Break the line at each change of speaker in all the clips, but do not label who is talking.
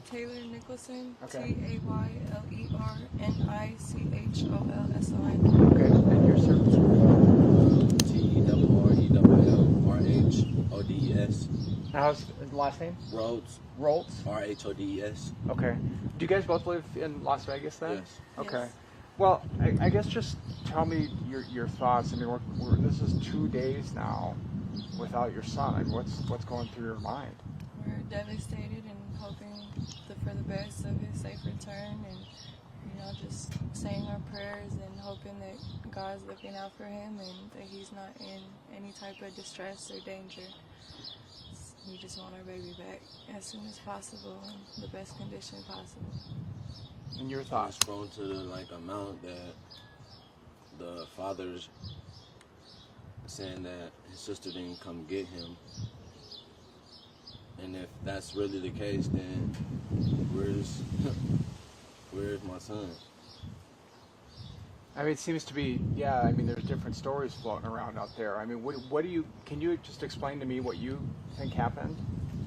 Tayler Nicholson.
Okay.
TaylerNichholson.
Okay, and your service?
Terrell.
How's the last name?
Rhodes.
Roltz?
Rhodes.
Okay. Do you guys both live in Las Vegas then?
Yes.
Okay.
Yes.
Well, I guess just tell me your thoughts. I mean, this is 2 days now without your son. I mean, what's going through your mind?
We're devastated and hoping for the best of his safe return, and just saying our prayers and hoping that God's looking out for him and that he's not in any type of distress or danger. We just want our baby back as soon as possible in the best condition possible.
And your
I was
thoughts?
thrown to the amount that the father's saying that his sister didn't come get him. And if that's really the case, then where's my son?
I mean, it seems to be, yeah, I mean, there's different stories floating around out there. I mean, can you just explain to me what you think happened?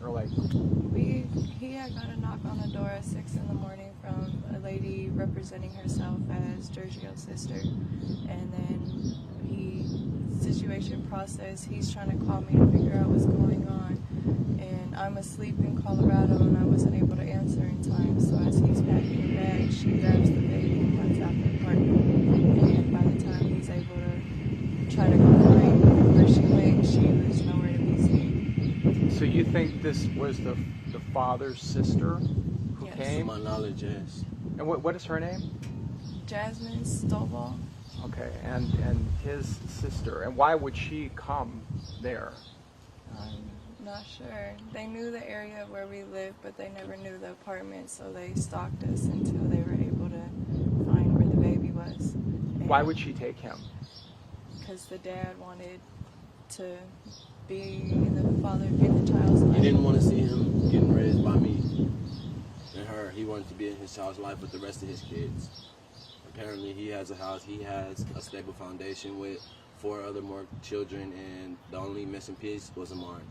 Or
He had got a knock on the door at 6 in the morning from a lady representing herself as Giorgio's sister. And then situation process, he's trying to call me to figure out what's going on. And I'm asleep in Colorado and I wasn't able to answer in time. So as he's packing a bag, she grabs the baby and runs out the apartment. And by the time he's able to try to go find where she went, she was nowhere to be seen.
so you think this was the father's sister who
Yes.
came?
To my knowledge, yes.
And what is her name?
Jasmine Stovall.
Okay, and his sister. And why would she come there?
I'm not sure. They knew the area where we lived, but they never knew the apartment, so they stalked us until they were able to find where the baby was.
Why would she take him?
Because the dad wanted to be the father in the child's life.
He didn't want to see him getting raised by me and her. He wanted to be in his child's life with the rest of his kids. Apparently, he has a house. He has a stable foundation with 4 other more children, and the only missing piece was Amari.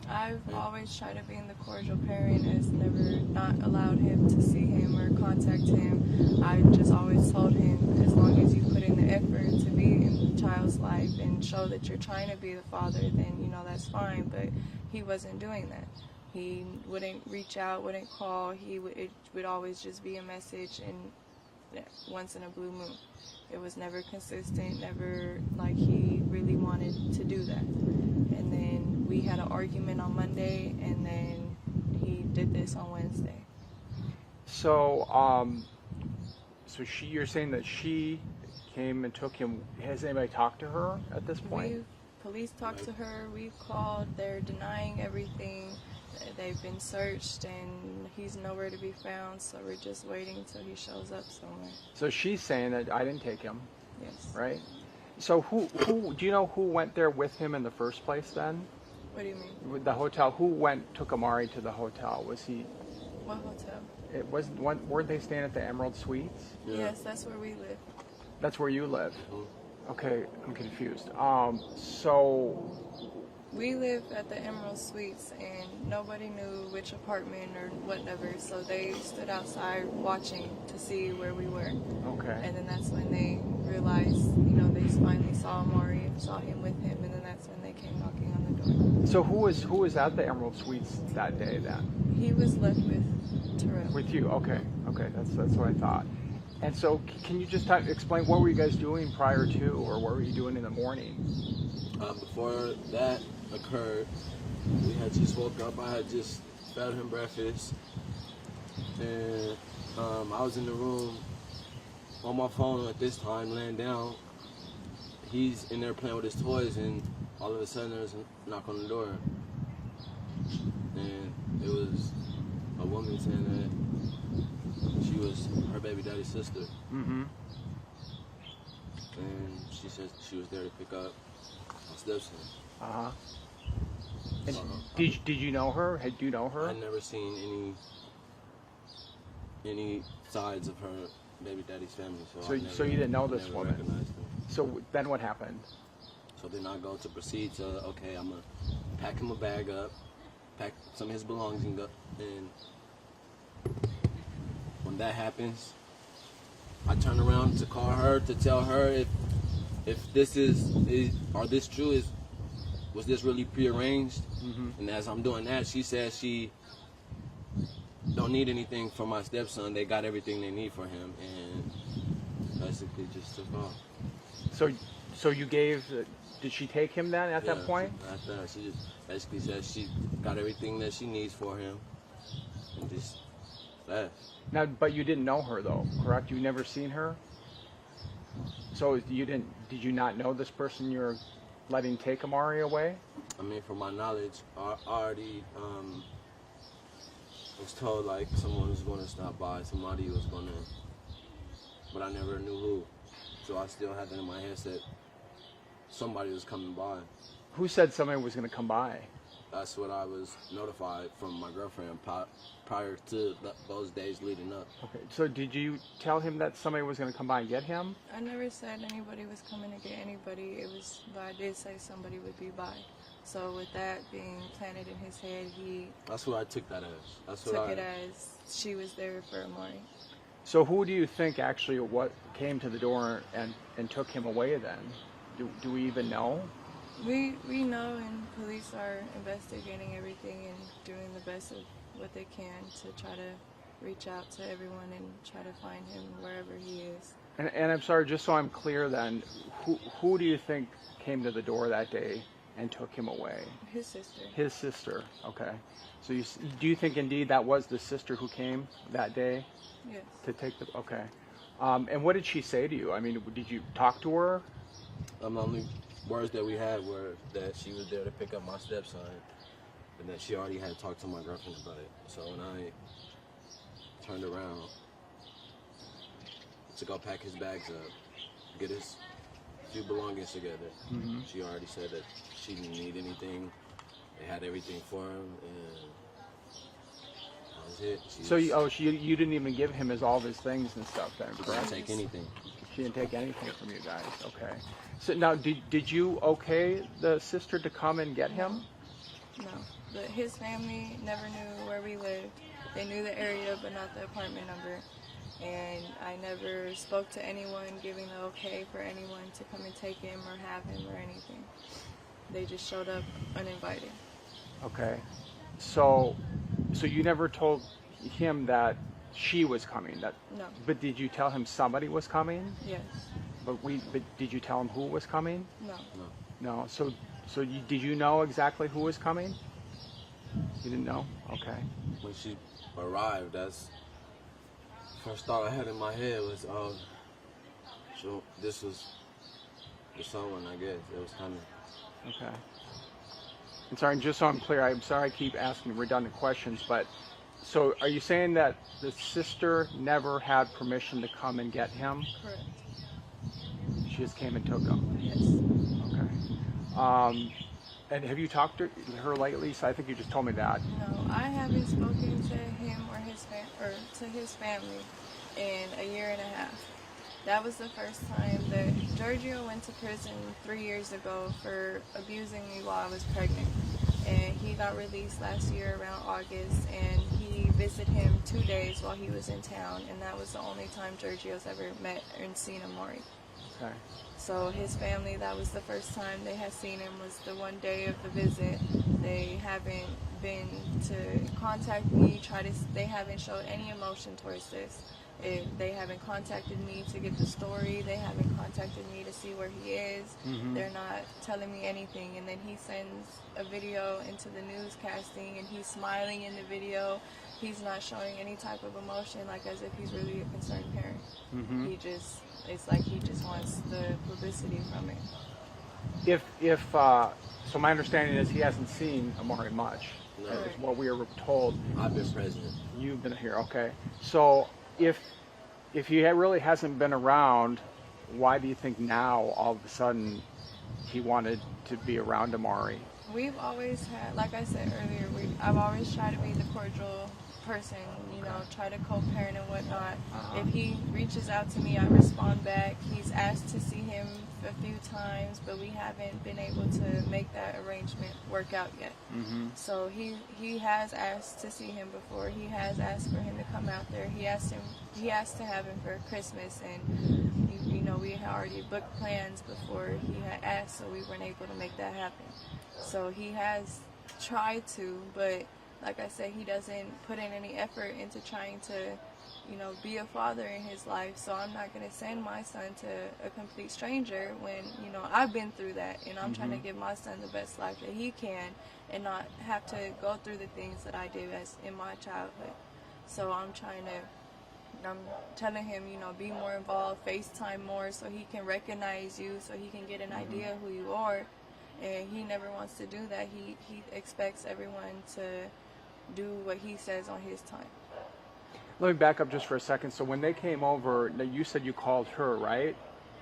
I've always tried to be the cordial parent, has never not allowed him to see him or contact him. I just always told him, as long as you put in the effort to be in the child's life and show that you're trying to be the father, then that's fine. But he wasn't doing that. He wouldn't reach out, wouldn't call. It would always just be a message and once in a blue moon. It was never consistent, never like he really wanted to do that. And then we had an argument on Monday, and then he did this on Wednesday.
So, you're saying that she came and took him. Has anybody talked to her at this point?
Police talked to her. We've called. They're denying everything. They've been searched, and he's nowhere to be found. So we're just waiting until he shows up somewhere.
So she's saying that I didn't take him.
Yes.
Right. So who do you know who went there with him in the first place then?
What do you mean?
With the hotel, who took Amari to the hotel? Was he?
What hotel?
It wasn't. Weren't they staying at the Emerald Suites?
Yeah.
Yes, that's where we live.
That's where you live.
Mm-hmm.
Okay, I'm confused. So
we live at the Emerald Suites, and nobody knew which apartment or whatever, so they stood outside watching to see where we were.
Okay.
And then that's when they realized, they finally saw Amari and saw him with him, and then that's when they came knocking on the door.
So who was at the Emerald Suites that day then?
He was left with Terrell.
With you? Okay, that's what I thought. And so, can you just explain what were you guys doing prior to, or what were you doing in the morning?
Before that occurred, we had just woke up. I had just fed him breakfast, and I was in the room on my phone at this time, laying down. He's in there playing with his toys, and all of a sudden there's a knock on the door, and it was a woman saying that she was her baby daddy's sister.
Mm-hmm.
And she said she was there to pick up my stepson.
Uh-huh. And did you know her? Had you know her?
I'd never seen any sides of her baby daddy's family.
So you didn't know this
never
woman?
recognized her.
So then what happened?
So then I go to proceed to, okay, I'm going to pack him a bag up, pack some of his belongings up, and that happens, I turn around to call her to tell her if this are this true, was this really prearranged?
Mm-hmm.
And as I'm doing that, she says she don't need anything from my stepson. They got everything they need for him, and basically just took off.
So you gave? Did she take him then at that point?
After that, she just basically said she got everything that she needs for him, and just left.
Now, but you didn't know her though, correct? You never seen her. So you didn't? Did you not know this person you're letting take Amari away?
I mean, from my knowledge, I already was told like someone was going to stop by, somebody was going to, but I never knew who. So I still had that in my head that somebody was coming by.
Who said somebody was going to come by?
That's what I was notified from my girlfriend prior to those days leading up.
Okay, so did you tell him that somebody was going to come by and get him?
I never said anybody was coming to get anybody. But I did say somebody would be by. So with that being planted in his head, he
That's what I took that as.
took it as she was there for Amari.
So who do you think actually what came to the door and took him away then? Do we even know?
We know, and police are investigating everything and doing the best of what they can to try to reach out to everyone and try to find him wherever he is.
And I'm sorry, just so I'm clear then, who do you think came to the door that day and took him away?
His sister.
His sister, okay. So do you think indeed that was the sister who came that day?
Yes.
To take the, okay. And what did she say to you? I mean, did you talk to her?
The only words that we had were that she was there to pick up my stepson, and that she already had talked to my girlfriend about it. So when I turned around to go pack his bags up, get his few belongings together, she already said that she didn't need anything. They had everything for him, and that was it.
You didn't even give him all of his things and stuff then,
She
correct?
didn't take anything.
She didn't take anything from you guys, okay. So now, did you okay the sister to come and get him?
No. But his family never knew where we lived. They knew the area, but not the apartment number. And I never spoke to anyone giving the okay for anyone to come and take him or have him or anything. They just showed up uninvited.
Okay. So you never told him that she was coming?
No.
But did you tell him somebody was coming?
Yes.
But did you tell him who was coming?
No.
No. So did you know exactly who was coming? You didn't know? Okay.
When she arrived, that's the first thought I had in my head was, oh, so this was the someone, I guess. It was coming.
Okay. And sorry, just so I'm clear, I'm sorry I keep asking redundant questions, but so are you saying that the sister never had permission to come and get him?
Correct.
She just came and took him?
Yes.
Okay. And have you talked to her lately? So I think you just told me that.
No, I haven't spoken to him or to his family in a year and a half. That was the first time that Giorgio went to prison 3 years ago for abusing me while I was pregnant. And he got released last year around August, and he visited him 2 days while he was in town, and that was the only time Giorgio's ever met and seen Amari.
Okay.
So his family, that was the first time they had seen him, was the one day of the visit. They haven't been to contact me, they haven't showed any emotion towards this. They haven't contacted me to get the story. They haven't contacted me to see where he is. They're not telling me anything. And then he sends a video into the newscasting, and he's smiling in the video. He's not showing any type of emotion, like as if he's really a concerned parent. It's like he just wants the publicity from it.
So my understanding is he hasn't seen Amari much.
No.
That is what we were told.
I've been present.
You've been here, okay. So if he really hasn't been around, why do you think now all of a sudden he wanted to be around Amari?
We've always had, like I said earlier, I've always tried to be the cordial person, you
Okay.
know, try to co-parent and whatnot.
Uh-huh.
If he reaches out to me, I respond back. He's asked to see him a few times, but we haven't been able to make that arrangement work out yet.
Mm-hmm.
So he has asked to see him before. He has asked for him to come out there. He asked to have him for Christmas, and you know, we had already booked plans before he had asked, so we weren't able to make that happen. So he has tried to, but like I said, he doesn't put in any effort into trying to, you know, be a father in his life. So I'm not going to send my son to a complete stranger when, you know, I've been through that, and I'm trying to give my son the best life that he can and not have to go through the things that I did as in my childhood. So I'm telling him, you know, be more involved, FaceTime more so he can recognize you, so he can get an idea of who you are. And he never wants to do that. He expects everyone to do what he says on his time.
Let me back up just for a second. So when they came over, now you said you called her, right?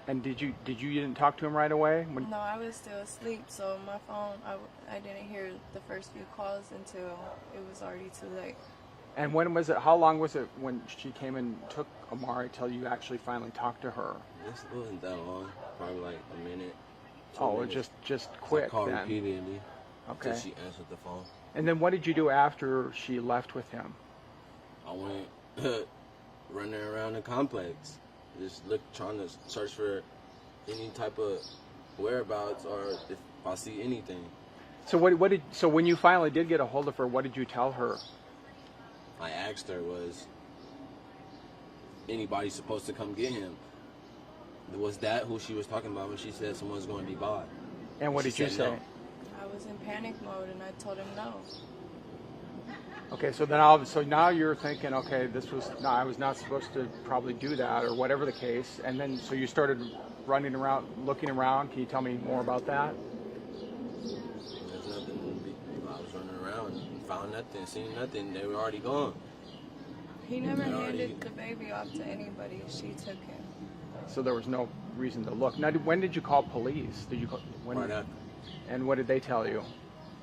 And you didn't talk to him right away?
No, I was still asleep, so my phone, I didn't hear the first few calls until it was already too late.
And when was it? How long was it when she came and took Amari till you actually finally talked to her?
It wasn't that long. Probably like a minute.
Oh, it
minutes.
just
I
quick
called
then.
repeatedly
Okay.
until she answered the phone.
And then what did you do after she left with him?
I went running around the complex, just trying to search for any type of whereabouts or if I see anything.
So so when you finally did get a hold of her, what did you tell her?
I asked her, was anybody supposed to come get him? Was that who she was talking about when she said someone's going to be by?
And what
She
did you
said
say?
no.
I was in panic mode, and I told him no.
Okay, so now you're thinking, okay, I was not supposed to probably do that, or whatever the case, and then so you started running around, looking around. Can you tell me more about that?
There's nothing. I was running around, found nothing, seen nothing. They were already gone.
He never
They already-
handed the baby off to anybody. She took him.
So there was no reason to look. Now, when did you call police? Did you call, when?
Right after.
And what did they tell you?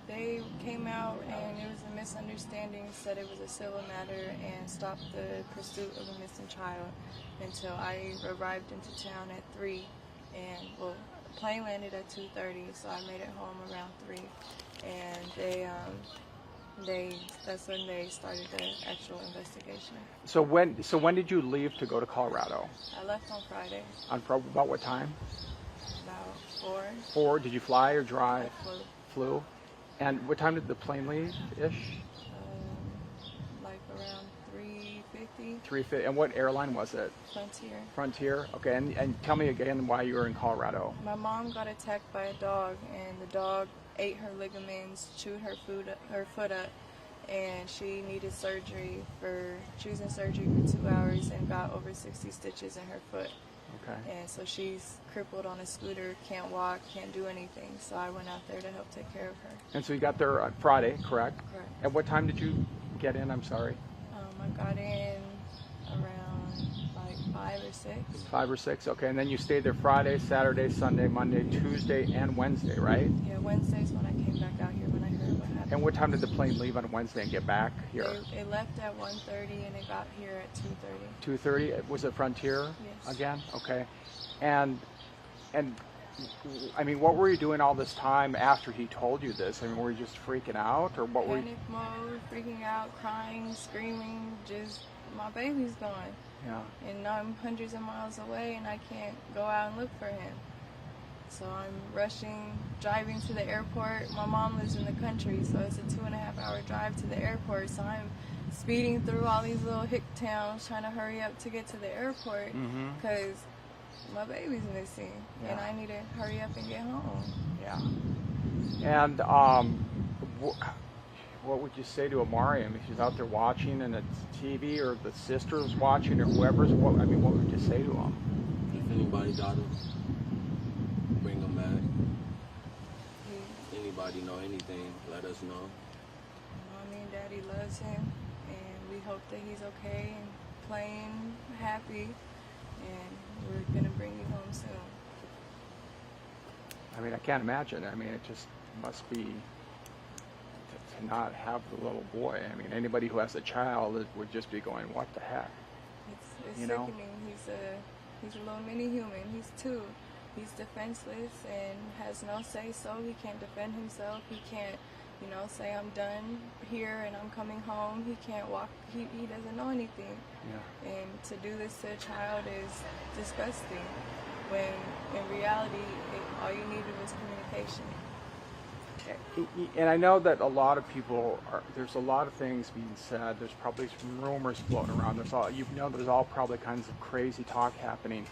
They came out, and it was a misunderstanding, said it was a civil matter, and stopped the pursuit of a missing child until I arrived into town at 3. And, well, the plane landed at 2:30, so I made it home around 3. And that's when they started the actual investigation.
So when did you leave to go to Colorado?
I left on Friday,
About what time?
about 4.
4. Did you fly or drive?
I flew.
Flew. And what time did the plane leave-ish?
Like around 3:50.
3:50. And what airline was it?
Frontier.
Frontier. Okay. And tell me again why you were in Colorado.
My mom got attacked by a dog, and the dog ate her ligaments, chewed her foot up, and she needed surgery she was in surgery for 2 hours and got over 60 stitches in her foot.
Okay.
And so she's crippled on a scooter, can't walk, can't do anything. So I went out there to help take care of her.
And so you got there on Friday, correct?
Correct.
At what time did you get in? I'm sorry.
I got in around like 5 or 6.
5 or 6. Okay. And then you stayed there Friday, Saturday, Sunday, Monday, Tuesday, and Wednesday, right?
Yeah, Wednesday's when I came back out here when I heard what happened.
And what time did the plane leave on Wednesday and get back here?
It left at 1:30 and it got here at 2:30.
2:30. Was it Frontier?
Yes.
Again? Okay. And I mean, what were you doing all this time after he told you this? I mean, were you just freaking out, or what were you?
Panic mode, freaking out, crying, screaming, just my baby's gone.
Yeah.
And I'm hundreds of miles away and I can't go out and look for him. So I'm rushing, driving to the airport. My mom lives in the country, so it's a 2.5-hour drive to the airport. So I'm speeding through all these little hick towns trying to hurry up to get to the airport because my baby's missing and I need to hurry up and get home.
Yeah. And what would you say to Amari? I mean, she's out there watching and it's TV, or the sister's watching, or whoever's. What would you say to him?
If anybody got him, bring him back. Anybody know anything, let us know.
Mommy and Daddy loves him, and we hope that he's okay and playing happy, and we're gonna bring you home soon.
I mean, I can't imagine. I mean, it just must be to not have the little boy. I mean, anybody who has a child would just be going, what the heck?
It's
You know?
sickening. He's a little mini human. He's 2. He's defenseless and has no say so. He can't defend himself. He can't, say I'm done here and I'm coming home. He can't walk. He doesn't know anything.
Yeah.
And to do this to a child is disgusting. When in reality, all you needed was communication.
And I know that a lot of people there's a lot of things being said. There's probably some rumors floating around. There's all probably kinds of crazy talk happening.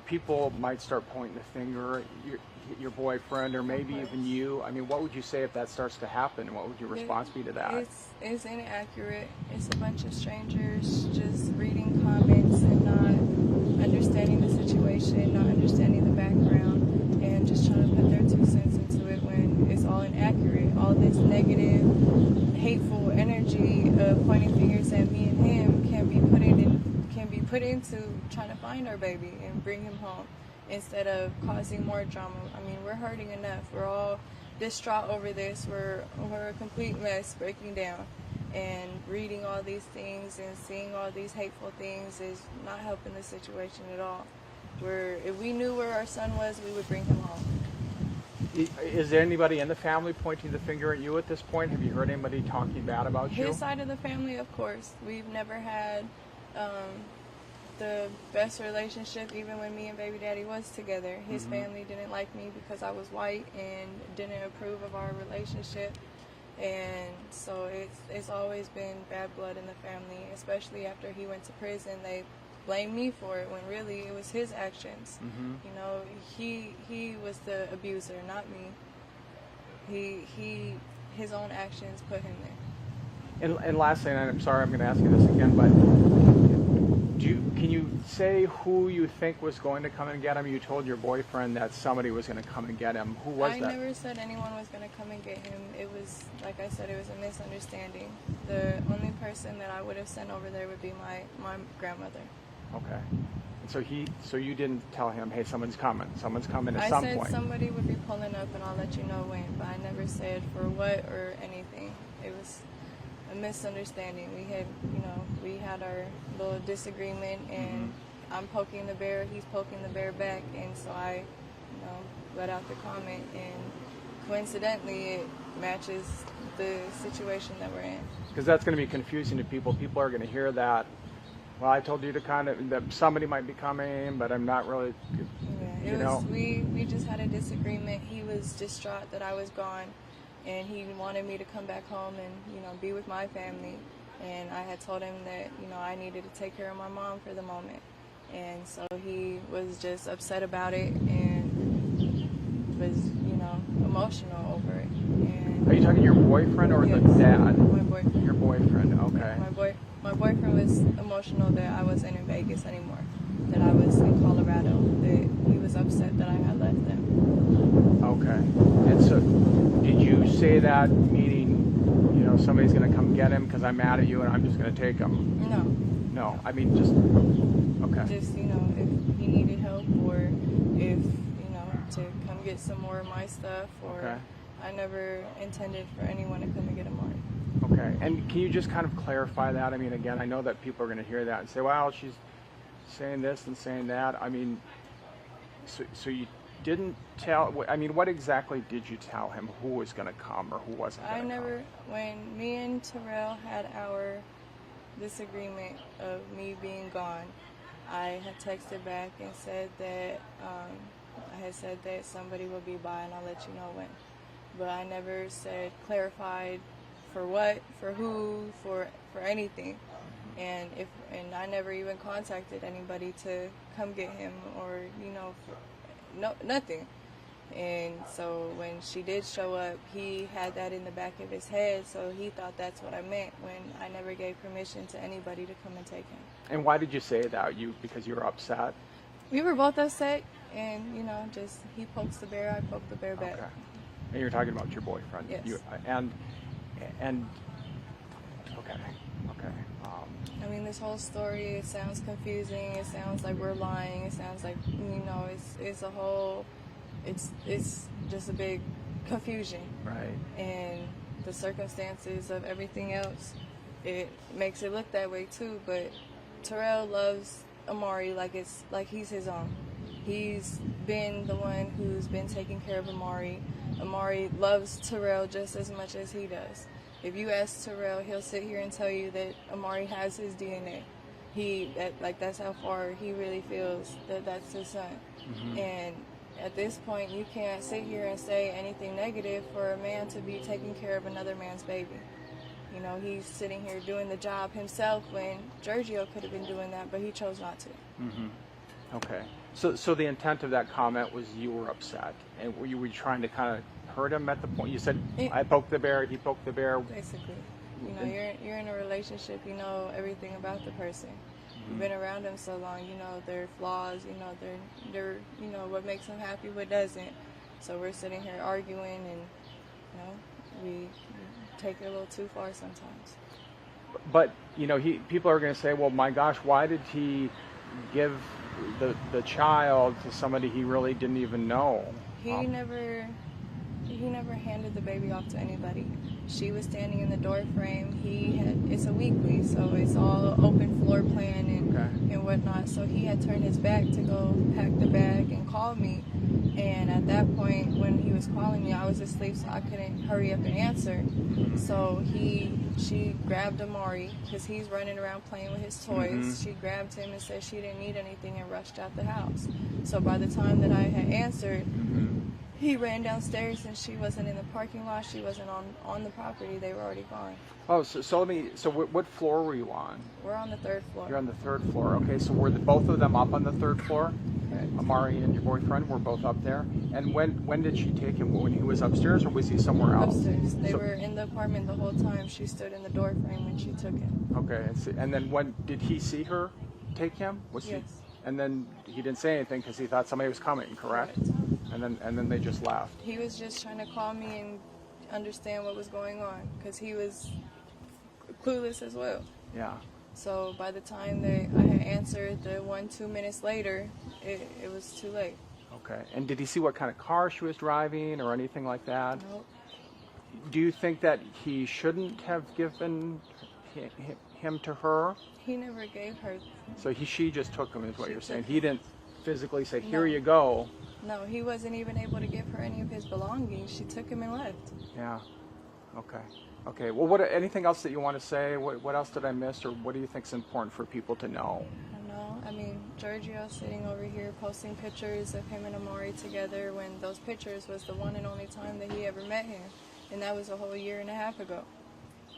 People might start pointing the finger at your boyfriend or maybe even you. I mean, what would you say if that starts to happen? What would your response be to that?
It's inaccurate. It's a bunch of strangers just reading comments and not understanding the situation, not understanding the background, and just trying to put their 2 cents into it when it's all inaccurate. All this negative, hateful energy of pointing fingers at me and him can be put into trying to find our baby and bring him home instead of causing more drama. I mean, we're hurting enough. We're all distraught over this. We're a complete mess, breaking down. And reading all these things and seeing all these hateful things is not helping the situation at all. If we knew where our son was, we would bring him home.
Is there anybody in the family pointing the finger at you at this point? Have you heard anybody talking bad about you?
His side of the family, of course. We've never had the best relationship, even when me and baby daddy was together. His family didn't like me because I was white and didn't approve of our relationship. And so it's always been bad blood in the family, especially after he went to prison. They blamed me for it when really it was his actions. He was the abuser, not me. His own actions put him there.
And lastly, and I'm sorry I'm going to ask you this again, but can you say who you think was going to come and get him? You told your boyfriend that somebody was going to come and get him. Who was that?
I never said anyone was going to come and get him. It was, like I said, it was a misunderstanding. The only person that I would have sent over there would be my grandmother.
Okay. And so you didn't tell him, hey, someone's coming at some point.
I said somebody would be pulling up and I'll let you know when, but I never said for what or anything. It was a misunderstanding. We had our little disagreement, and I'm poking the bear, he's poking the bear back, and so I, let out the comment, and coincidentally it matches the situation that we're in.
Because that's going to be confusing to people. People are going to hear that. Well, I told you that somebody might be coming, but I'm not really.
Yeah, we just had a disagreement. He was distraught that I was gone, and he wanted me to come back home and be with my family. And I had told him that I needed to take care of my mom for the moment, and so he was just upset about it and was emotional over it. And
are you talking your boyfriend or
yes,
the dad?
My boyfriend.
Your boyfriend, okay.
My boyfriend was emotional that I wasn't in Vegas anymore, that I was in Colorado, that he was upset that I had left them.
Okay. And so did you say that meaning, somebody's going to come get him because I'm mad at you and I'm just going to take him? No, I mean just, okay.
Just, if he needed help or if, to come get some more of my stuff or
Okay.
I never intended for anyone to come and get Amari.
Okay, and can you just kind of clarify that? I mean, again, I know that people are going to hear that and say, well, she's saying this and saying that. I mean, so you didn't tell, I mean, what exactly did you tell him? Who was going to come or who wasn't going to come?
When me and Terrell had our disagreement of me being gone, I had texted back and said that, I had said that somebody will be by and I'll let you know when. But I never clarified for what, for who, for anything. And I never even contacted anybody to come get him or, nothing. And so when she did show up, he had that in the back of his head, so he thought that's what I meant when I never gave permission to anybody to come and take him.
And why did you say that? Because you were upset?
We were both upset, and, just he pokes the bear, I poke the bear back.
Okay. And you're talking about your boyfriend?
Yes.
And okay.
I mean, this whole story, it sounds confusing, it sounds like we're lying, it sounds like, it's a whole, it's just a big confusion.
Right.
And the circumstances of everything else, it makes it look that way too. But Terrell loves Amari like he's his own. He's been the one who's been taking care of Amari. Amari loves Terrell just as much as he does. If you ask Terrell, he'll sit here and tell you that Amari has his DNA. That's how far he really feels that that's his son.
Mm-hmm.
And at this point, you can't sit here and say anything negative for a man to be taking care of another man's baby. You know, he's sitting here doing the job himself when Giorgio could have been doing that, but he chose not to.
Mm-hmm. Okay. So the intent of that comment was you were upset, and were you trying to kind of hurt him at the point? You said, I poked the bear, he poked the bear.
Basically. You know, you're in a relationship, you know everything about the person. You've been around them so long, you know their flaws, you know they're you know what makes them happy, what doesn't. So we're sitting here arguing, and you know we take it a little too far sometimes.
But you know, people are going to say, well, my gosh, why did he give the child to somebody he really didn't even know?
He never handed the baby off to anybody. She was standing in the door frame. It's a weekly, so it's all open floor plan and whatnot. So he had turned his back to go pack the bag and call me. And at that point, when he was calling me, I was asleep, so I couldn't hurry up and answer. So she grabbed Amari, because he's running around playing with his toys. Mm-hmm. She grabbed him and said she didn't need anything and rushed out the house. So by the time that I had answered, he ran downstairs, and she wasn't in the parking lot. She wasn't on the property. They were already gone.
Oh, so what floor were you on?
We're on the 3rd floor.
You're on the 3rd floor. Okay, so were both of them up on the 3rd floor?
Correct.
Amari and your boyfriend were both up there. And when did she take him? When he was upstairs, or was he somewhere else?
Upstairs. They were in the apartment the whole time. She stood in the door frame when she took him.
Okay, and then when did he see her take him?
Yes.
And then he didn't say anything because he thought somebody was coming, correct? And then they just left.
He was just trying to call me and understand what was going on, because he was clueless as well.
Yeah.
So by the time that I had answered, the 1-2 minutes later, it was too late.
Okay. And did he see what kind of car she was driving or anything like that?
Nope.
Do you think that he shouldn't have given him to her?
He never gave her.
So she just took him, is what you're saying. He didn't physically say, here you go.
No, he wasn't even able to give her any of his belongings. She took him and left.
Yeah. Okay. Well, anything else that you want to say? What else did I miss, or what do you think is important for people to know?
I know. I mean, Giorgio sitting over here posting pictures of him and Amari together, when those pictures was the one and only time that he ever met him, and that was a whole 1.5 years ago.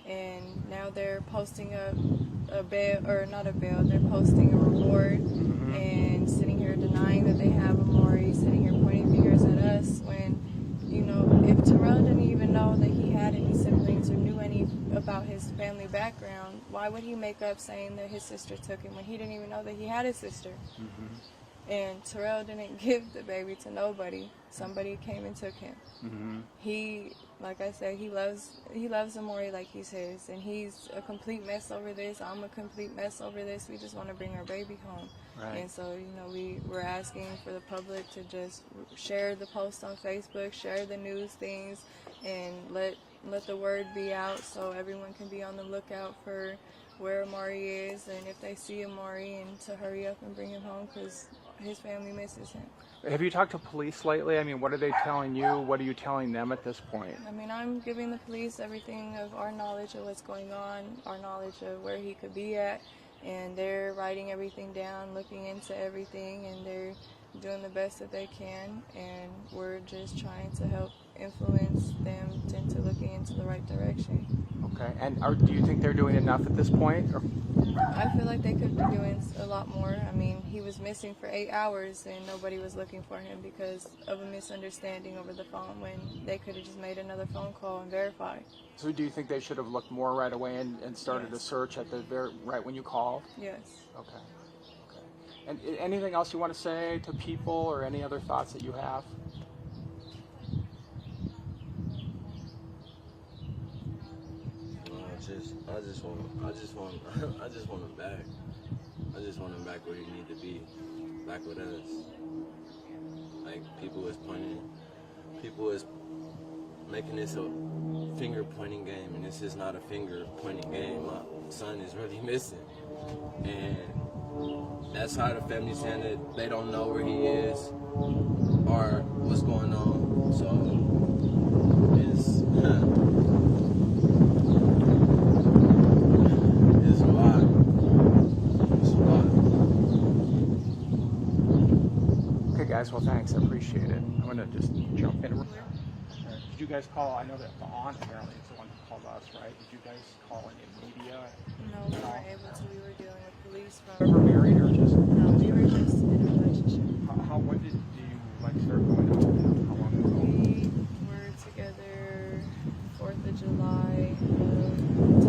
And now they're posting a bail, or not a bail, they're posting a reward, and sitting here denying that they have Amari, sitting here pointing fingers at us, when, you know, if Terrell didn't even know that he had any siblings or knew any about his family background, why would he make up saying that his sister took him when he didn't even know that he had a sister? And Terrell didn't give the baby to nobody. Somebody came and took him. He, like I said, he loves Amari like he's his, and he's a complete mess over this. I'm a complete mess over this. We just want to bring our baby home. Right. And so, you know, we're asking for the public to just share the post on Facebook, share the news things, and let the word be out so everyone can be on the lookout for where Amari is, and if they see Amari, and to hurry up and bring him home, because his family misses him.
Have you talked to police lately? I mean, what are they telling you? What are you telling them at this point?
I mean, I'm giving the police everything of our knowledge of what's going on, our knowledge of where he could be at, and they're writing everything down, looking into everything, and they're doing the best that they can, and we're just trying to help influence them into looking into the right direction.
Okay, and do you think they're doing enough at this point? Or?
I feel like they could be doing a lot more. I mean, he was missing for 8 hours, and nobody was looking for him because of a misunderstanding over the phone, when they could have just made another phone call and verified.
So do you think they should have looked more right away and started a search at the right when you called?
Yes.
Okay. And anything else you want to say to people, or any other thoughts that you have?
I just want him back. I just want him back where he need to be, back with us. Like, people is making this a finger pointing game, and this is not a finger pointing game. My son is really missing, and that side of the family saying that they don't know where he is or what's going on. So it's it's a lot. It's a lot.
Okay, guys. Well, thanks. I appreciate it. I'm gonna just jump in. Did you guys call? I know that the aunt apparently is the one who called us, right? Did you guys call any media?
No, we weren't able to. We were dealing with police
Ever
from.
married or just?
No, we were just in a relationship.
When did you like start going out with him? How long ago?
We were together 4th of July of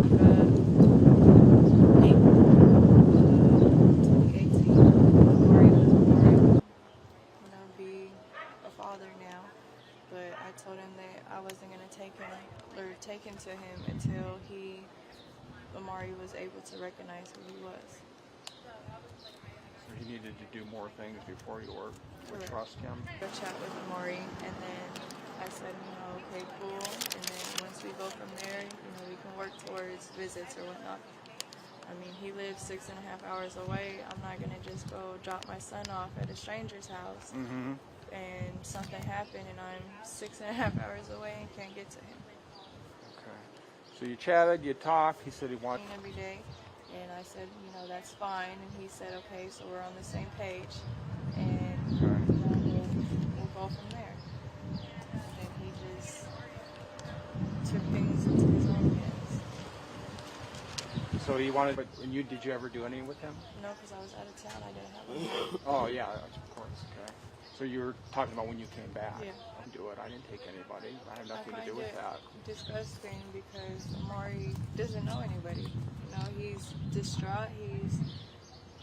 2018. Amari was born. I'm gonna be a father now, but I told him that I wasn't gonna take him to him until Amari was able to recognize who he was.
So he needed to do more things before you would
Correct.
trust him.
Go chat with Amari, and then I said, okay, cool. And then once we go from there, we can work towards visits or whatnot. I mean, he lives 6.5 hours away. I'm not gonna just go drop my son off at a stranger's house, and something happened, and I'm 6.5 hours away and can't get to him.
Okay. So you chatted, you talked. He said he wanted.
Every day, and I said, that's fine. And he said, okay, so we're on the same page, and we'll go from there. And then he just took things into his own hands.
So he wanted. And did you ever do any with him?
No, because I was out of town. I didn't have him.
Oh yeah, of course. Okay. So you were talking about when you came back.
Yeah.
I didn't do it. I didn't take anybody. I had nothing to
I
do
find
with
it
that.
disgusting because Amari doesn't know anybody. He's distraught. He's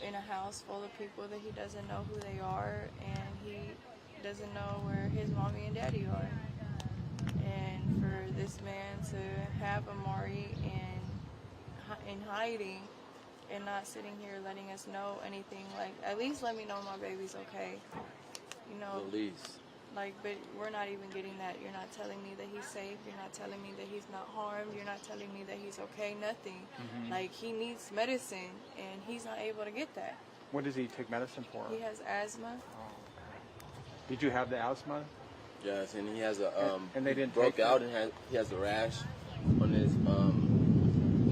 in a house full of people that he doesn't know who they are, and he doesn't know where his mommy and daddy are. And for this man to have Amari in hiding and not sitting here letting us know anything, like, at least let me know my baby's okay.
At least.
But we're not even getting that. You're not telling me that he's safe. You're not telling me that he's not harmed. You're not telling me that he's okay. Nothing. He needs medicine, and he's not able to get that.
What does he take medicine for?
He has asthma.
Oh, okay. Did you have the asthma?
Yes, and he has a
and they didn't
broke
take
out and he has a rash on his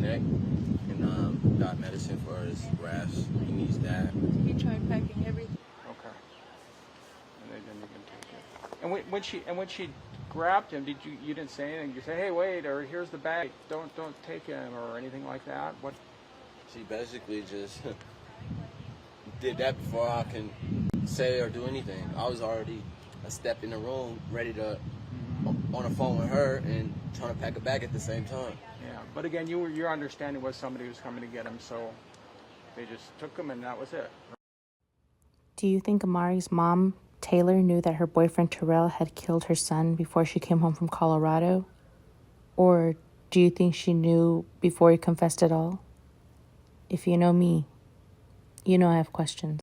neck, and got medicine for his rash. He needs that.
He tried packing everything.
Okay. And they didn't even take it. And when she grabbed him, you didn't say anything? You say, hey, wait, or here's the bag. Don't take him, or anything like that. What?
She basically just did that before I can say or do anything. I was already a step in the room, ready to on the phone with her and trying to pack a bag at the same time.
Yeah, but again, your understanding was somebody was coming to get him, so they just took him, and that was it.
Do you think Amari's mom, Tayler, knew that her boyfriend Terrell had killed her son before she came home from Colorado? Or do you think she knew before he confessed it all? If you know me, you know I have questions.